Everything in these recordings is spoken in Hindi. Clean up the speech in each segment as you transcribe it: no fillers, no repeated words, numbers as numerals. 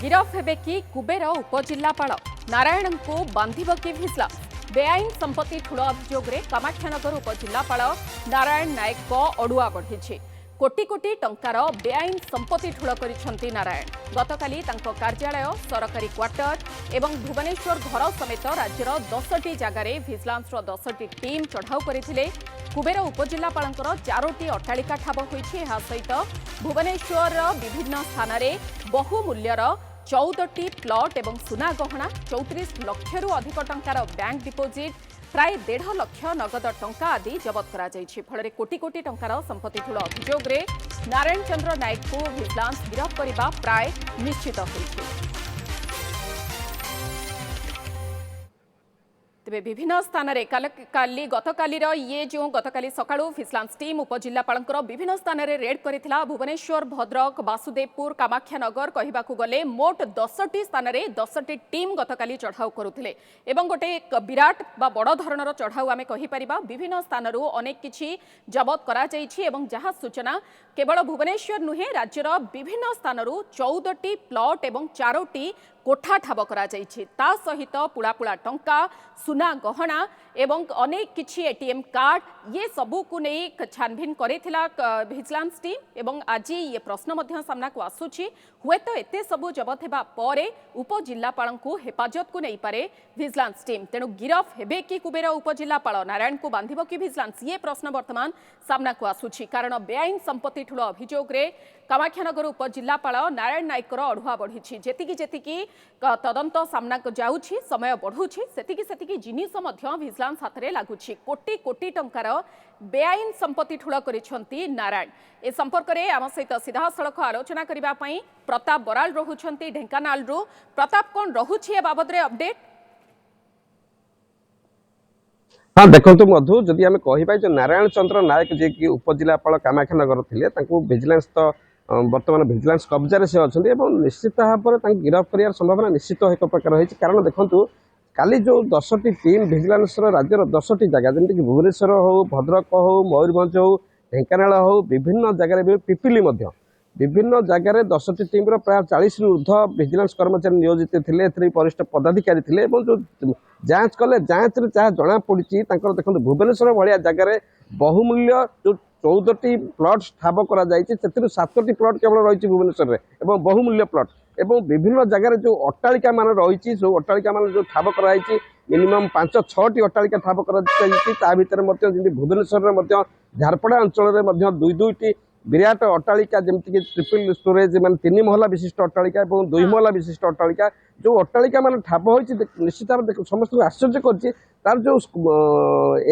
गिरफ हेबे कि कुबेर उपजिल्लापाल नारायण को बांधिब कि भिसला बेआईन संपत्ति ठूल अभियोग में कामाक्षानगर उपजिल्लापाल नारायण नायक को अड़ुआ बढ़ी कोटी कोटी टंकार बेआईन संपत्ति ठूल कर नारायण गतकाली कार्यालय सरकारी क्वार्टर एवं भुवनेश्वर घर समेत राज्यर 10टी जगार भिजिलांस 10टी टीम चढ़ाऊ करते कुबेर उपजिल्लापाल 4टी अट्टालिका ठाब होती सहित भुवनेश्वर विभिन्न स्थान में बहुमूल्यर 14टी प्लॉट एवं सुना गहना 34 लाख अधिक टंकार बैंक डिपोजिट प्राय 1.5 लाख नगद टंका आदि जबत करा जायछि। फल कोटी कोटी टंकार संपत्ति ठूल अभियोग में नारायण चंद्र नायक को भिजिलांस गिरफ करने प्राय निश्चित होइछि। तेज विभिन्न स्थान गतकाली ये जो गतकाली सकाळु भिजिलांस टीम उपजिल्लापाल विभिन्न स्थान में रेड करथिला भुवनेश्वर भद्रक वासुदेवपुर कामाक्षानगर कहवाकू गले मोट 10टी स्थान में 10टी टीम गतकाली चढ़ाऊ करुथिले एवं गोटे विराट बा बड़ धरणर चढ़ाऊ आमे कहि परिबा विभिन्न स्थान अनेक किछि जबत करा जायछि एवं जहाँ सूचना केवल भुवनेश्वर नुहे राज्यर विभिन्न स्थान 14टी प्लॉट एवं 4टी कोठा ठाब करा जायछि ता सहित पुड़ा पुड़ा टंका सुना गहना एवं अनेक किछि एटीएम कार्ड ये सबू को नहीं छानभिन करिथिला भिजिलांस टीम एवं आज ये प्रश्न मध्य सामना को आसुछि हुए तो एते सबू जबत हेबा परे उपजिल्लापाल को हेफाजत को नहीं पारे भिजिलांस टीम तेणु गिरफ हेबे कि कुबेर उपजिल्लापाल नारायण को बांधिब कि भिजिलांस ये प्रश्न वर्तमान सामना को आसुछि कारण बेआईन संपत्ति ठूल अभियोग रे कामाक्षानगर उपजिल्लापाल नारायण नायकर अड़ुआ बढ़ी जेतिकी जेतिकी तदंत सामना को जाउछि समय बढ़ुछि सेतिकी सेतिकी जिनिस मध्य भिजिलांस हाथ में लागुछि कोटी कोटी टंकार बेआईन संपत्ति ठूल करिसेंती नारायण ए संपर्क में आम सहित सीधा सड़क आलोचना करबा पई प्रताप बराल रहुछंती ढेंकानाल रु प्रताप कोन रहुछि ए बाबद रे अपडेट। हाँ देखो मधु जदि आम कह नारायण चंद्र नायक जे कि उपजिल्लापाल कामाक्षानगर थिले तांको विजिलेंस तो वर्तमान विजिलेंस कब्जा से अच्छा निश्चित भाव में गिरफ कर संभावना निश्चित एक प्रकार होती कारण देखु काली जो 10टी टीम विजिलेंस राज्यर 10टी जगह जमीक भुवनेश्वर हो भद्रक हो मयूरभंज हो ढेंकानाल हो विभिन्न जगह पिपिली विभिन्न जगह 10टी टीम प्राय 40 ऊर्ध्व विजिलेंस कर्मचारी नियोजित थे वरिष्ठ पदाधिकारी थे जो जांच कले जांच जहाँ जना पड़ी देखो भुवनेश्वर भाया जगह बहुमूल्य जो 14टी प्लॉट ठाब करा 7टी प्लॉट केवल रही भुवनेश्वर में बहुमूल्य प्लॉट एवं विभिन्न जगह जो अट्टालिका मान रही जो अट्टालिका मान जो ठाब कराई मिनिमम 5-6टी अट्टालिका ठाब करा भितर भुवनेश्वर में झारपड़ा अंचल में दुईटी विराट अट्टालिका जमीक ट्रिपल स्टोरेज मान 3 महला विशिष्ट अट्टालिका और 2 महला विशिष्ट अट्टालिका जो अट्टालिका मान ठाब हो निश्चित भाव समस्त आश्चर्य कर जो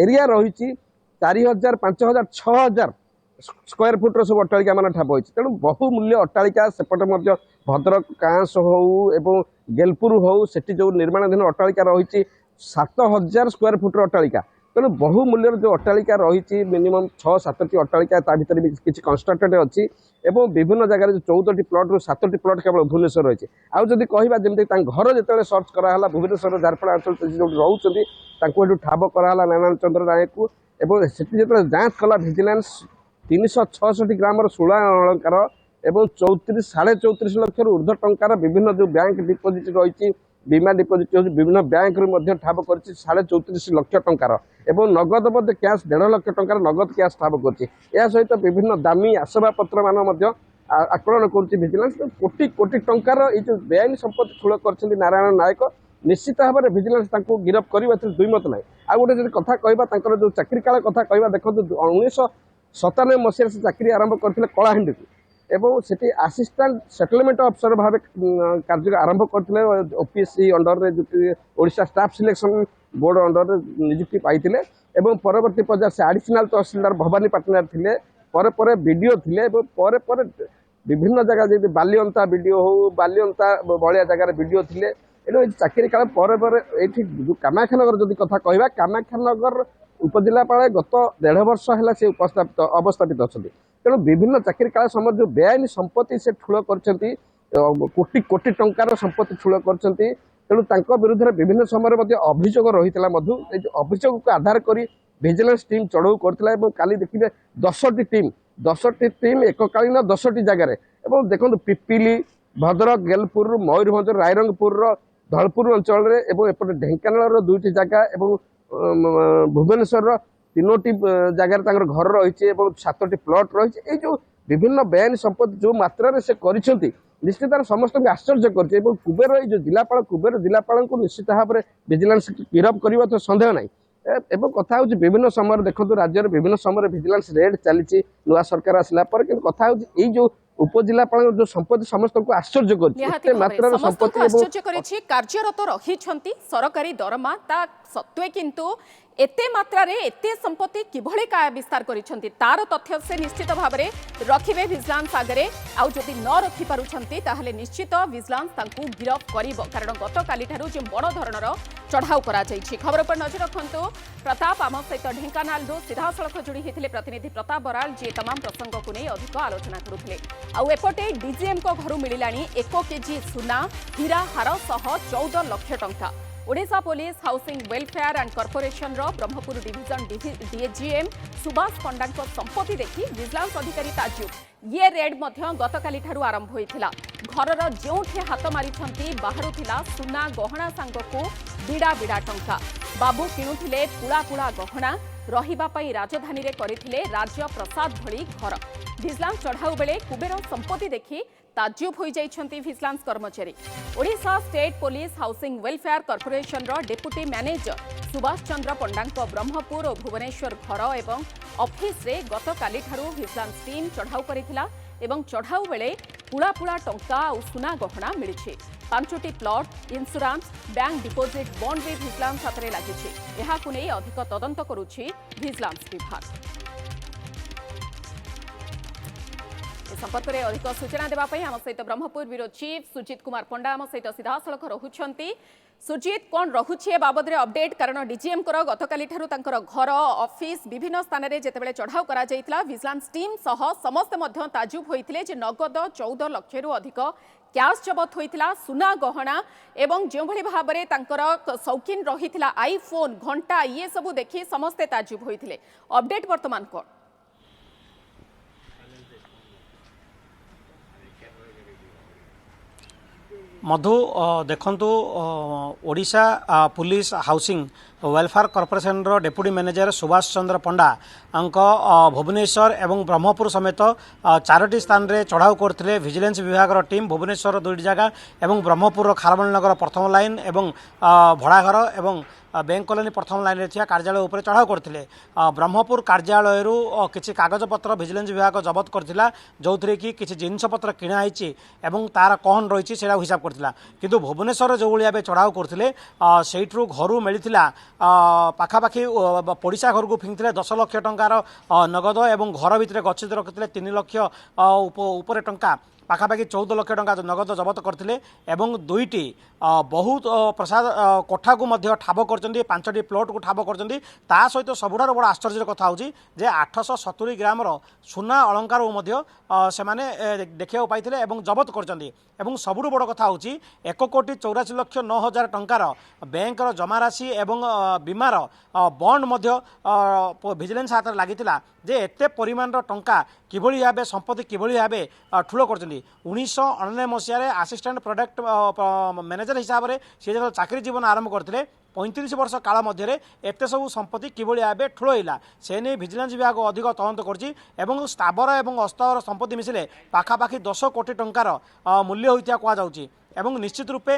एरिया रही 4000 5000 6000 स्क्वायर फुट्र सब अट्टालिका मान ठाब हो तेणु बहुमूल्य अट्टालिका सेपटे भद्रक कांस हो एवं गेलपुर हो सेठी जो निर्माणाधीन अट्टालिका रही 7000 स्क्वायर फुट्र अट्टालिका तेणु बहुमूल्य जो अट्टालिका रही मिनिमम 6-7टी अट्टालिका भीतर भी किसी कंस्ट्रक्टेड अच्छी एवं विभिन्न जगह जो 14टी प्लॉट रू 7टी प्लॉट केवल भुवनेश्वर रही आउ जदि कहवा जमी घर जो सर्च कराला भुवनेश्वर झारपड़ा अंचल जो रोचे ठाब कराला नारायण चंद्र नायक को एवं जो जांच कला भिजिलेंस 366 ग्राम 16 अलंकार एवं 34 लाख ऊर्ध्व टंकार विभिन्न जो बैंक डिपोजिट रही बीमा डिपोजिट हो विभिन्न बैंक रू ठाब कर 34.5 लाख टंकार एवं नगद कैश 1.5 लाख टंकार नगद कैश ठाब कर सहित विभिन्न दामी आसबाबपत्र मान आकलन कर भिजिलेंस कोटी कोटी टंकार ये जो बेआईन संपत्ति ठूल कर नारायण नायक निश्चित भाव में भिजिलेंस गिरफ करने दुई मत ना आ गोटे जो कथा कहवा जो चाकरी काल कथा कहवा देखो 1997 मसीह से चाकरी आरंभ करते कलाहांडी एवं से आसिस्टांट सेटलमेंट अफसर भाव कार्य आरंभ करते OPSC under Odisha staff selection board under नियुक्ति पाई परवर्ती पर्याय से एडिशनल तहसीलदार भवानी पाटनार थे बीडीओ थे विभिन्न जगह जमी बालिअंता बीडीओ हो बालिअंता भाया जगार बीडीओ थे ये चाकरी काल जो कामाक्षानगर जदि कथा कहवा कामाक्षानगर उपजिल्लापाल गत 1.5 वर्ष है से अवस्थापित अच्छा तेणु विभिन्न चाकरी काल समय जो बेआईन संपत्ति से ठूल कर कोटी कोटी टंकार संपत्ति ठूल कर तेणु विरुद्ध में विभिन्न समय अभियोग रही मधु अभियोग को आधार कर विजिलेंस टीम चढ़ऊ कर देखिए 10टी टीम एककालीन 10टी जगार देखो पिपिली भद्रक गेलपुर मयूरभंज रायरंगपुर धलपुर अंचल एवं एपटे ढेंकानाल दुईटी जगह एवं भुवनेश्वर तीनोटी जगार घर रही 7टी प्लट रही जो विभिन्न बेआईन संपत्ति जो मात्रा से कर निश्चित समस्त आश्चर्य कर कुबेर जो जिलापाल कुबेर जिलापाल को निश्चित भाव में विजिलेंस गिरफ करने तो सन्देह ना एवं कथा हूँ विभिन्न समय देखो राज्य विभिन्न समय विजिलेंस रेड चली नुआ सरकार आसला कथा हूँ जो उपजिलापाल जो संपत्ति समस्त को आश्चर्य आश्चर्य कार्यरत रही सरकारी दरमा ता सत्वे किंतु एते मात्रा रे एते संपत्ति किभଳି काय विस्तार करिसंती तार तथ्य से निश्चित भाव में रखिबे विजिलेंस आगरे आउ जदि न रखि पारुछंती ताहले निश्चित विजिलेंस तांकू गिरफ करिवो कारण गत काली ठारू जे बड़ धरणर चढ़ाऊ करा जायछि खबर पर नजर रखंतु प्रताप आम सहित ढेंकानाल रो सीधा सड़क जोड़ी हेतिले प्रतिनिधि प्रताप बराल जे तमाम प्रसंग को नहीं अधिक आलोचना करुथिले आउ एपटे डीजीएम को घरु मिलिलानी 1 केजी सुना हीरा हार सह 14 लाख टंका Odisha police housing welfare and corporation रो ब्रह्मपुर डिविजन डीजीएम सुभाष पंडा संपत्ति देखि विजिलेंस अधिकारी ताजुब ये रेड मध्य गतकाली ठारू आरंभ होइथिला घरर जोठे हाथ मारिछंती बाहरुथिला सुना गहना सांगको बिड़ा बिड़ा टंका बाबू किणुथिले पुला पुला गहना रहिबा पई राजधानी रे करिथिले राज्य प्रसाद भली घर विजिलेंस चढ़ाऊ बेले कुबेर संपत्ति देखि ताजुब हो जाइछंती विजिलेंस कर्मचारी Odisha state police housing welfare corporation रो डेप्यूटी मैनेजर सुभाष चंद्र पंडा ब्रह्मपुर और भुवनेश्वर घर एवं ऑफिस रे गत काली ठारू विजिलेंस टीम चढ़ाऊ करिथिला एवं चढ़ाऊ बेले पुला पुला टंका और सुना गहना मिली 5टी प्लट इंश्योरेंस बैंक डिपोजिट बॉन्ड भी विजिलेंस हाथ में लगी यहाकू नहीं अधिक तदंत करुछि विजिलेंस विभाग संपर्क में अधिक सूचना देवाई आम सहित ब्रह्मपुर ब्यूरो चीफ सुजीत कुमार पंडा आम सहित सीधा सड़क रोचंती सुजीत कौन रहुछि बाबद अपडेट कारण डीजीएम गतकाली ठारू तांकर घर ऑफिस विभिन्न स्थान में जितेबाला चढ़ाऊ करा जायतिला विजिलेंस टीम सह समस्त मध्य ताजुब होइतिले जे नगद 14 लाख रु अधिक कैश जबत होइतिला सुना गहना एवं जो भली भाव में तांकर शौकीन रहितिला आईफोन घंटा ये सब देखि समस्ते ताजुब होइतिले अपडेट वर्तमान कौन मधु देखंतु Odisha police housing welfare corporation रो डेप्यूटी मैनेजर सुभाष चंद्र पंडा अंक भुवनेश्वर एवं ब्रह्मपुर समेत 4टी स्थान रे चढ़ाऊ करथिले विजिलेंस विभाग रो टीम भुवनेश्वर 2टी जगह एवं ब्रह्मपुर खारबल नगर प्रथम लाइन एवं भड़ाघर एवं बैंक कॉलोनी प्रथम लाइन रे कार्यालय उपर चढ़ाऊ करथिले ब्रह्मपुर कार्यालय किछि कागज पत्र विजिलेंस विभाग जबत करथिला जोथरे कि किछि जिनिस पत्र किणा आइछि एवं तार कौन रही सेटा हिसाब करथिला किंतु भुवनेश्वर जो भाई चढ़ाऊ करथिले सेइट्रु घरु मिलिथिला पाखापाखि पड़िशा घर को फिंगथिले 10 लाख टंकार नगद एवं घर भितर गच्छित रखिथिले 3 लाख ऊपर टंका पाखापाखि 14 लाख टंका नगद जबत करथिले एवं 2टी बहुत प्रसाद कोठा को मध्य ठाब करचंदी 5टी प्लॉट को ठाब करचंदी ता सहित सबुठार बड़ आश्चर्य कथा होची जे 870 ग्राम सुना अलंकार मध्य से माने देखिया पाइथिले एवं जबत करचंदी एवं सबुठु बड़ कथा होची 1,84,09,000 टंकार बैंक जमा राशि एवं बीमार बॉन्ड मध्य विजिलेंस हाथ लागिथिला जे एते परिमाण टंका किभଳି भाबे संपत्ति किभଳି भाबे ठुलो करचंदी 1999 मसिया असिस्टेंट प्रोडक्ट मैनेजर हिसाब से सी जो चाकरी जीवन आरंभ करते 35 वर्ष काल मध्य एत सब संपत्ति किभଳି भाबे ठुलोइला से नहीं विजिलेंस विभाग अधिक तदंत करछि एवं स्थावर एवं अस्थावर संपत्ति मिसिले पाखापाखि 10 कोटी टंकार मूल्य होइतिया कहा जाउछि एवं निश्चित रूपे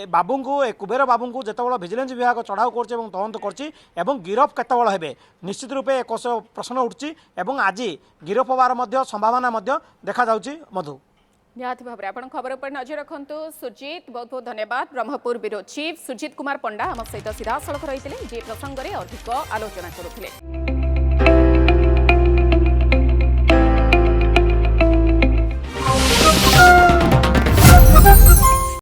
बाबू को कुबेर बाबू को जितेबाला विजिलेंस विभाग चढ़ाऊ कर तदंत कर गिरफ केतबेला हेबे निश्चित रूपे एक प्रश्न उठुछि एवं आज गिरफ होबार संभावना देखा जाउछि मधु निहाती भाव में खबर पर नजर रखु सुजीत बहुत बहुत धन्यवाद ब्रह्मपुर ब्यूरो चीफ सुजीत कुमार पंडा आम सहित सीधा सड़क रही जे प्रसंग में अधिक आलोचना करुले।